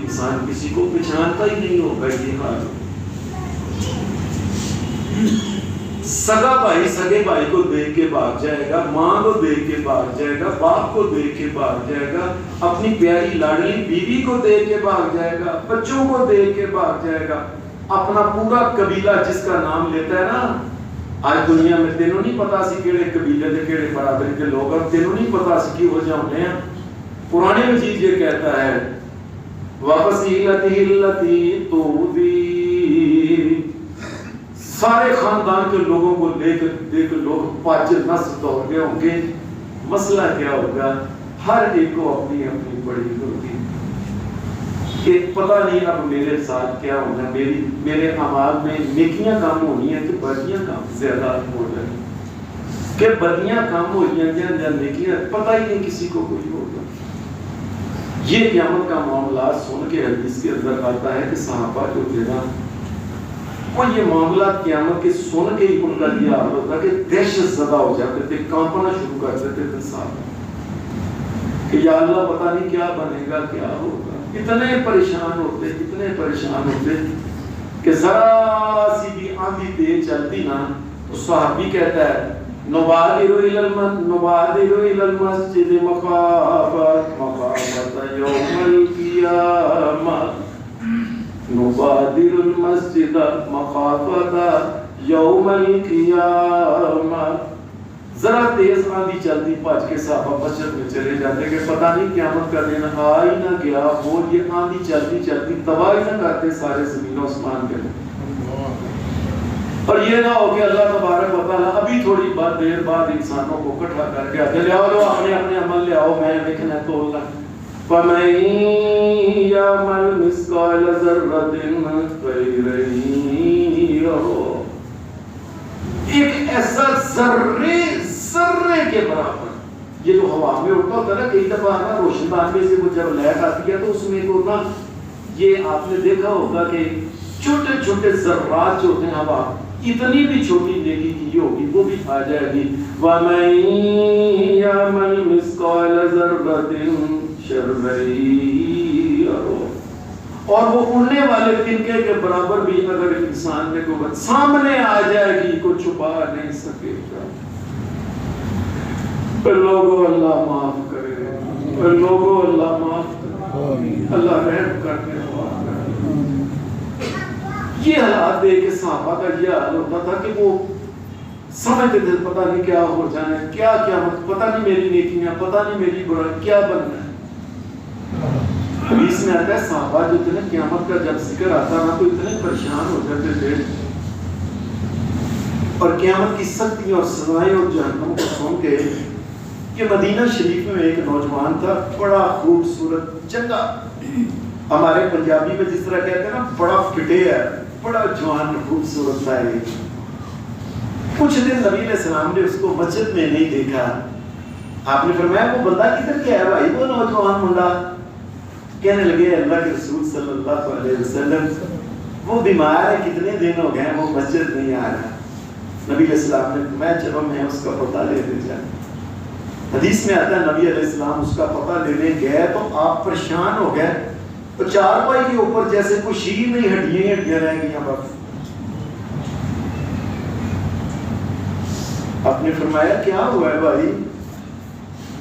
انسان کسی کو پہچانتا ہی نہیں ہوگا، یہ حال ہو۔ سگا بھائی سگے بھائی کو دیکھ کے بھاگ جائے گا، ماں کو دیکھ کے بھاگ جائے گا، باپ کو دیکھ کے بھاگ جائے گا، اپنی پیاری لاڈلی بیوی کو دیکھ کے بھاگ جائے گا، بچوں کو دیکھ کے بھاگ جائے گا، اپنا پورا قبیلہ جس کا نام لیتا ہے نا۔ آج دنیا میں تینوں نہیں پتا سی کیڑے قبیلے دے کیڑے برادری کے لوگ، اور تینوں نہیں پتا سی کی وجہ ہونے ہیں۔ قرآن مجید یہ کہتا ہے وَفَصِيلَتِهِ الَّتِي تُؤْوِي، سارے خاندان کے لوگوں کو دیکھ لوگ پاچ نس دوڑ گئے ہوں گے۔ مسئلہ کیا ہوگا؟ ہر ایک کو اپنی اپنی بڑی ہوگی کہ پتہ نہیں اب میرے ساتھ کیا ہونا، میرے اعمال میں نیکیاں کم ہونی ہیں کہ بدیاں کم زیادہ ہو جائیں، کہ بدیاں کم ہو جائیں یا نیکیاں، پتہ ہی نہیں کسی کو کوئی ہوگا۔ یہ قیامت کا معاملات سن کے حدیث کے اندر آتا ہے کہ صحابہ جو تھے نا، وہ یہ معاملات قیامت کے سن کے ہی ان کا یہ حال ہوتا کہ دہشت زدہ ہو جاتے تھے، کانپنا شروع کر دیتے تھے صحابہ کہ یا اللہ پتہ نہیں کیا بنے گا، کیا ہوگا۔ اتنے پریشان ہوتے کہ ذرا سی بھی آندھی تیز چلتی نا تو صحابی کہتا ہے نبادر الى المسجد مخافت یوم القیامہ، نبادر المسجد مخافت یوم القیامہ۔ ذرا تیز آندھی چلتی پاچ کے صحابہ مسجد میں چلے جاتے کہ پتہ نہیں قیامت کا دن آ ہی نہ گیا ہو، یہ آندھی چلتی تباہی نہ کرتے سارے زمین و آسمان کے۔ اور یہ نہ ہو کہ اللہ تبارک و تعالیٰ ابھی تھوڑی دیر بعد انسانوں کو اکٹھا کر کے آتے لے آؤ اپنے عمل لے آؤ، میں دیکھنا تولنا۔ فَمَن يَعْمَلْ مِثْقَالَ ذَرَّةٍ خَيْرًا يَرَهُ، ایک ایسا ذرے کے برابر، یہ جو ہوا میں اڑتا ہوتا ہے نا، کئی دفعہ نا روشن دان میں سے وہ جب لائٹ آتی ہے تو اس میں کو نا، یہ آپ نے دیکھا ہوگا کہ چھوٹے چھوٹے ذرات جو ہوتے ہیں، ہوا اتنی بھی چھوٹی نیکی کی ہوگی وہ بھی آ جائے گی۔ وَمَن يَعْمَلْ مِثْقَالَ ذَرَّةٍ شَرًّا يَرَهُ، اور وہ اڑنے والے تنکے کے برابر بھی اگر انسان نے کو سامنے آ جائے گی کو چھپا نہیں سکے گا۔ لوگوں اللہ معاف کرے، لوگوں اللہ معاف کرے، اللہ رحم کرنے والا۔ یہ حالات دیکھ کے صحابہ کا یہ حال ہوتا تھا کہ وہ سمجھتے تھے پتہ نہیں کیا ہو جانا ہے، کیا قیامت، پتہ نہیں میری نیکیاں، پتہ نہیں میری برائی کیا بننا ہے۔ حدیث میں آتا ہے صحابہ جو تھے نا، قیامت کا جب ذکر آتا نا تو اتنے پریشان ہو جاتے تھے، اور قیامت کی سختی اور سزائیں اور جہنم کو سن کے کہ مدینہ شریف میں ایک نوجوان تھا، بڑا خوبصورت چنگا، ہمارے پنجابی میں جس طرح کہتے ہیں نا بڑا فٹے ہے، بڑا جوان خوبصورت تھا۔ کچھ دن نبی علیہ السلام نے اس کو مسجد میں نہیں دیکھا، آپ نے فرمایا وہ بندہ کدھر گیا ہے بھائی، وہ نوجوان منڈا؟ کہنے لگے اللہ کے رسول صلی اللہ علیہ وسلم وہ بیمار ہے، کتنے دن ہو گئے وہ مسجد نہیں آ رہا۔ نبی علیہ السلام نے فرمایا چلو میں اس کا پتہ لیتے جائیں۔ حدیث میں آتا ہے نبی علیہ السلام اس کا پتہ لینے گئے تو آپ پریشان ہو گئے، تو چارپائی کے اوپر جیسے کوئی شیر نہیں، ہڈیاں رہ گئی بس۔ آپ نے فرمایا کیا ہوا ہے بھائی؟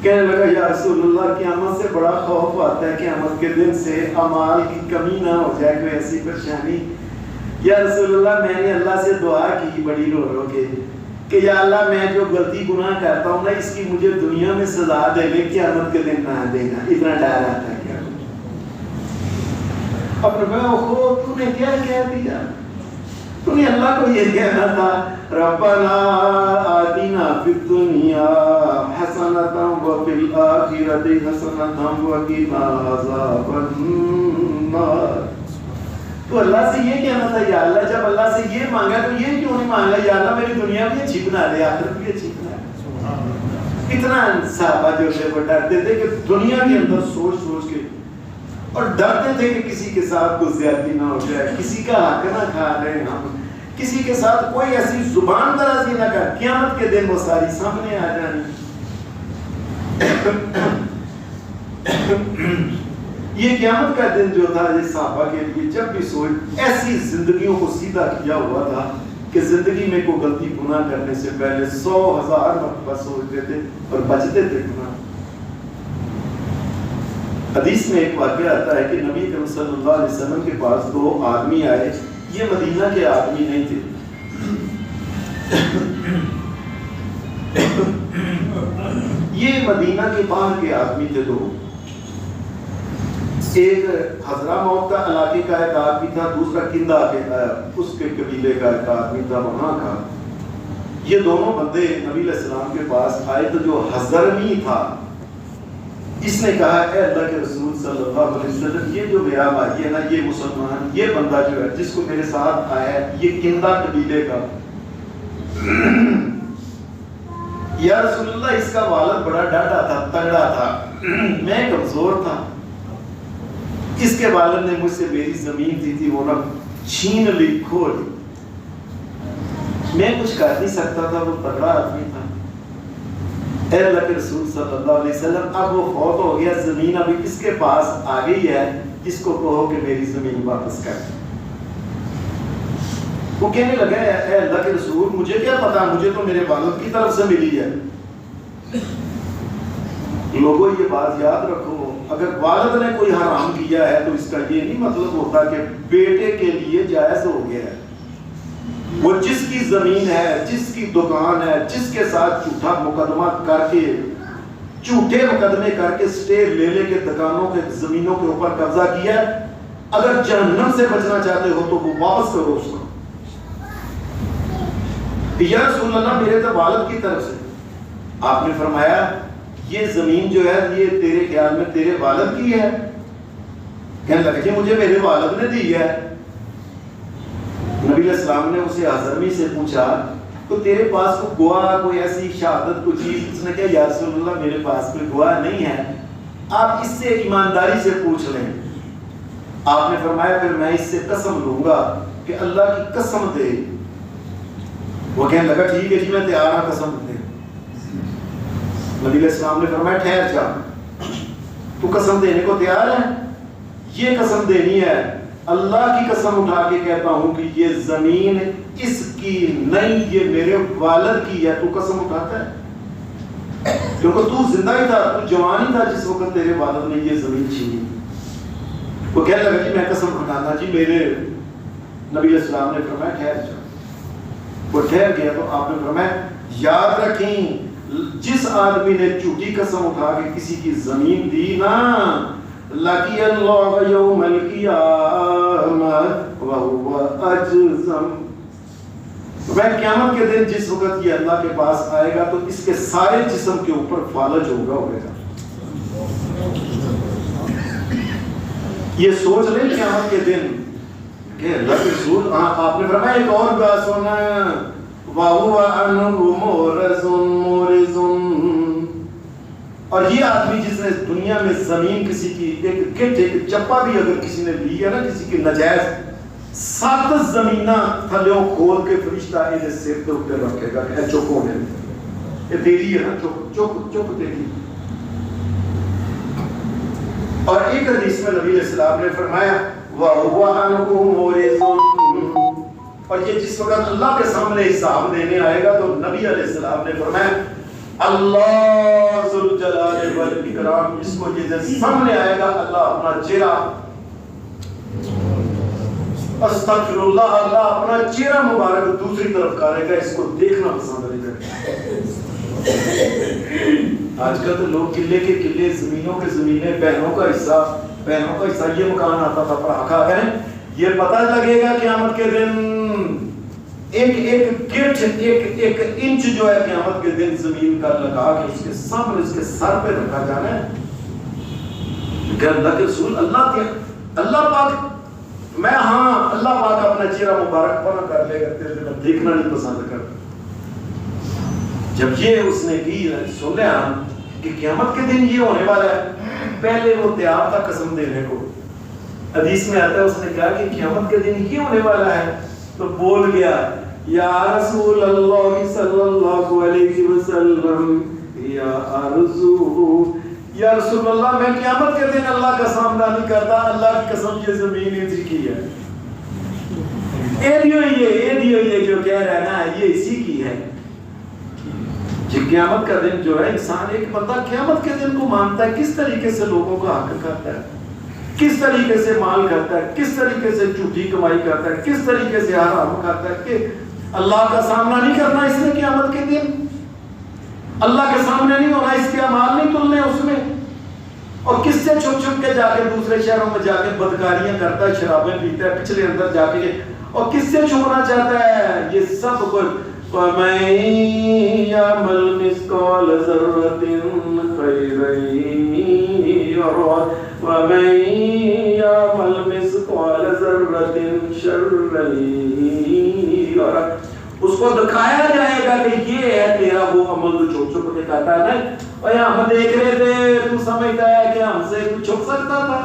کہنے لگا یا رسول اللہ قیامت سے بڑا خوف آتا ہے، قیامت کے دن سے اعمال کی کمی نہ ہو جائے، کوئی ایسی پریشانی۔ یا رسول اللہ میں نے اللہ سے دعا کی بڑی رو رو کے کہ یا اللہ میں جو غلطی گناہ کرتا ہوں نا اس کی مجھے دنیا میں سزا دے لے، قیامت کے دن نہ دینا، اتنا ڈر آتا ہے۔ کیا اب میں تو نے کیا کہہ دیا؟ تو نے اللہ کو یہ کہنا تھا ربنا آتنا فی الدنیا حسنۃ وفی الآخرۃ حسنۃ وقنا عذاب النار۔ تو اللہ سے یہ کہنا تھا یا اللہ جب اللہ سے یہ مانگا تو یہ کیوں نہیں مانگا یا اللہ میری دنیا بھی اچھی بنا دے، آخرت بھی اچھی بنا دے۔ اتنا صحابہ جو تھے وہ ڈرتے تھے کہ دنیا کے اندر سوچ سوچ کے، اور ڈرتے تھے کہ کسی کے ساتھ کوئی زیادتی نہ ہو جائے، کسی کا حق نہ کھا لیں ہم، کسی کے ساتھ کوئی ایسی زبان درازی نہ کر، قیامت کے دن وہ ساری سامنے آ جانی۔ یہ قیامت کا دن جو تھا یہ صحابہ کے لیے جب بھی سوچ ایسی زندگیوں کو سیدھا کیا ہوا تھا کہ زندگی میں کوئی غلطی گناہ کرنے سے پہلے 100,000 مرتبہ سوچتے تھے اور بچتے تھے گناہ۔ حدیث میں ایک واقعہ آتا ہے کہ نبی کریم صلی اللہ علیہ وسلم کے پاس 2 آدمی آئے، یہ مدینہ کے آدمی نہیں تھے، یہ مدینہ کے باہر کے آدمی تھے 2۔ ایک حضرہ موت کا علاقے کا ایک آدمی تھا، دوسرا کندہ کے اس کے قبیلے کا ایک آدمی تھا وہاں کا۔ یہ دونوں بندے نبی علیہ السلام کے پاس آئے تو جو حضرمی تھا اس نے کہا اے اللہ کے رسول صلی اللہ علیہ وسلم، یہ جو میرا بھائی ہے نا، یہ مسلمان، یہ بندہ جو ہے جس کو میرے ساتھ آیا ہے یہ کندہ قبیلے کا، یا رسول اللہ اس کا والد بڑا ڈاڈا تھا، تگڑا تھا، میں کمزور تھا، اس کے والد نے مجھ سے میری زمین دی تھی وہ نہ چھین لی، کھو لی، میں کچھ کر نہیں سکتا تھا، وہ تگڑا آدمی تھا۔ اے اللہ کے رسول صلی اللہ علیہ وسلم اب وہ فوت ہو گیا، زمین ابھی اس کے پاس آ گئی ہے، اس کو کہو کہ میری زمین واپس کر۔ وہ کہنے لگا اے اللہ کے رسول مجھے کیا پتا، مجھے تو میرے والد کی طرف سے ملی ہے۔ لوگوں یہ بات یاد رکھو، اگر والد نے کوئی حرام کیا ہے تو اس کا یہ نہیں مطلب ہوتا کہ بیٹے کے لیے جائز ہو گیا ہے۔ وہ جس کی زمین ہے، جس کی دکان ہے، جس کے ساتھ جھوٹا مقدمہ کر کے، جھوٹے مقدمے کر کے سٹے لے لے کے دکانوں کے زمینوں کے اوپر قبضہ کیا ہے، اگر جہنم سے بچنا چاہتے ہو تو وہ واپس کرو اس کو۔ یا رسول اللہ میرے تو والد کی طرف سے۔ آپ نے فرمایا یہ زمین جو ہے یہ تیرے خیال میں تیرے والد کی ہے؟ کہنے لگا کہ مجھے میرے والد نے دی ہے۔ نبی علیہ السلام نے اسے حضرمی سے پوچھا تو تیرے پاس کوئی گواہ، کوئی ایسی شہادت، کوئی چیز؟ اس نے کہا یا رسول اللہ میرے پاس کوئی گواہ نہیں ہے، آپ اس سے ایمانداری سے پوچھ لیں۔ آپ نے فرمایا پھر میں اس سے قسم لوں گا کہ اللہ کی قسم دے۔ وہ کہنے لگا ٹھیک ہے جی میں تیار ہوں قسم دے۔ نبی علیہ السلام نے فرمایا ٹھہر جا، تو قسم دینے کو تیار ہے؟ یہ قسم دینی ہے، اللہ کی قسم اٹھا کے کہتا ہوں کہ یہ زمین اس کی نہیں، یہ میرے والد کی ہے۔ تو قسم اٹھاتا ہے کیونکہ تو زندہ ہی تھا، تو جوان ہی تھا جس وقت تیرے والد نے یہ زمین چھینی۔ وہ کہنے لگا کہ میں قسم اٹھانا جی میرے۔ نبی علیہ السلام نے فرمایا ٹھہر جا۔ وہ ٹھہر گیا تو آپ نے فرمایا یاد رکھیں جس آدمی نے جھوٹی قسم اٹھا کے کسی کی زمین دی نا، لقی اللہ یوم القیامت وہو اجزم، وہ قیامت کے دن جس وقت یہ اللہ کے پاس آئے گا تو اس کے سارے جسم کے اوپر فالج ہوگا۔ یہ سوچ لیں قیامت کے دن کہ اللہ کے رسول آپ نے فرمایا ایک اور بات سنا، وَهُوَ عَنْهُ مُعْرِضٌ، اور یہ آدمی جس نے دنیا میں زمین کسی کی ایک گٹ ایک چپا بھی اگر کسی نے لی ہے نا کسی کی نجائز، 7 زمینہ تھلیوں کھول کے فرشتہ انہیں سر کے اوپر رکھے گا کہ اے چپ ہو گئے، یہ تیری ہے نا، چپ تیری۔ اور ایک حدیث میں نبی علیہ السلام نے فرمایا وَهُوَ عَنْهُ مُعْرِضٌ، اور یہ جس وقت اللہ کے سامنے حساب دینے آئے گا تو نبی علیہ السلام نے فرمایا اللہ ذوالجلال والاکرام، اس کو یہ سامنے آئے گا اللہ اپنا چہرہ، استغفر اللہ، اللہ اپنا چہرہ مبارک دوسری طرف کرے گا، اس کو دیکھنا پسند نہیں کرے۔ آج کل تو لوگ قلعے کے قلعے، زمینوں کے زمینیں، بہنوں کا حصہ، یہ مکان آتا تھا پڑھا کھا کریں، یہ پتہ لگے گا قیامت کے دن ایک انچ جو ہے قیامت کے دن زمین کا لگا کے اس کے سامنے اس کے سر پہ رکھا جانا ہے کہ اللہ کے رسول اللہ پاک میں اللہ پاک اپنا چہرہ مبارک بنا کر لے گا، تیرے دل دیکھنا نہیں پسند کرتا۔ جب یہ اس نے کی سن لیا کہ قیامت کے دن یہ ہونے والا ہے، پہلے وہ تیار تھا قسم دینے کو، حدیث میں آتا ہے اس نے کہا کہ قیامت کے دن یہ ہونے والا ہے تو بول گیا یا رسول اللہ صلی اللہ علیہ وسلم یا ارزو یا رسول اللہ میں قیامت کے دن اللہ کا سامنا نہیں کرتا، اللہ کی قسم یہ زمین ادھر کی ہے، یہ جو کہہ رہا ہے نا یہ اسی کی ہے۔ قیامت کا دن جو ہے انسان ایک بندہ قیامت کے دن کو مانتا ہے، کس طریقے سے لوگوں کا حق کرتا ہے، کس طریقے سے مال کرتا ہے، کس طریقے سے جھوٹی کمائی کرتا ہے، کس طریقے سے حرام کھاتا ہے، کہ اللہ کا سامنا نہیں کرنا اس نے قیامت کے دن، اللہ کے سامنے نہیں ہونا، اس کے اعمال نہیں تلنے اس میں، اور کس سے چھپ چھپ کے جا کے دوسرے شہروں میں جا کے بدکاریاں کرتا ہے، شرابیں پیتا ہے، پچھلے اندر جا کے، اور کس سے چھپنا چاہتا ہے، یہ سب کچھ وَمَن يَعْمَلْ مِثْقَالَ ذَرَّةٍ خَيْرًا يَرَهُ وَمَن يَعْمَلْ مِثْقَالَ ذَرَّةٍ شَرًّا يَرَهُ، اس کو دکھایا جائے گا کہ یہ ہے تیرا وہ عمل جو چھپ چھپ کے کہتا ہے نا، اور ہم دیکھ رہے تھے تو سمجھتا ہے کہ ہم سے چھپ سکتا تھا۔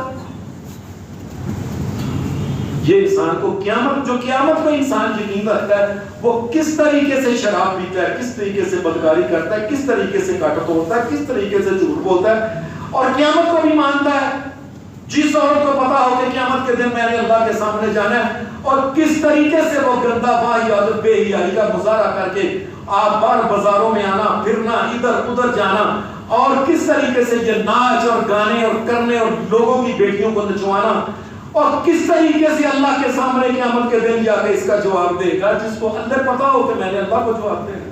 یہ انسان کو قیامت، جو قیامت کو انسان یقین رکھتا ہے، وہ کس طریقے سے شراب پیتا ہے، کس طریقے سے بدکاری کرتا ہے، کس طریقے سے کٹ توڑتا ہے، کس طریقے سے جھوٹ بولتا ہے، اور قیامت کو بھی مانتا ہے۔ جس عورت کو پتا ہو کہ قیامت کے دن میں نے اللہ کے سامنے جانا ہے، اور کس طریقے سے وہ گندا واہیات بے حیائی کا مظاہرہ کر کے آپ بار بازاروں میں آنا پھرنا، ادھر ادھر جانا، اور کس طریقے سے یہ ناچ اور گانے اور کرنے اور لوگوں کی بیٹیوں کو نچوانا، اور کس طریقے سے اللہ کے سامنے قیامت کے دن جا کے اس کا جواب دے گا، جس کو اللہ پتا ہو کہ میں نے اللہ کو جواب دینا۔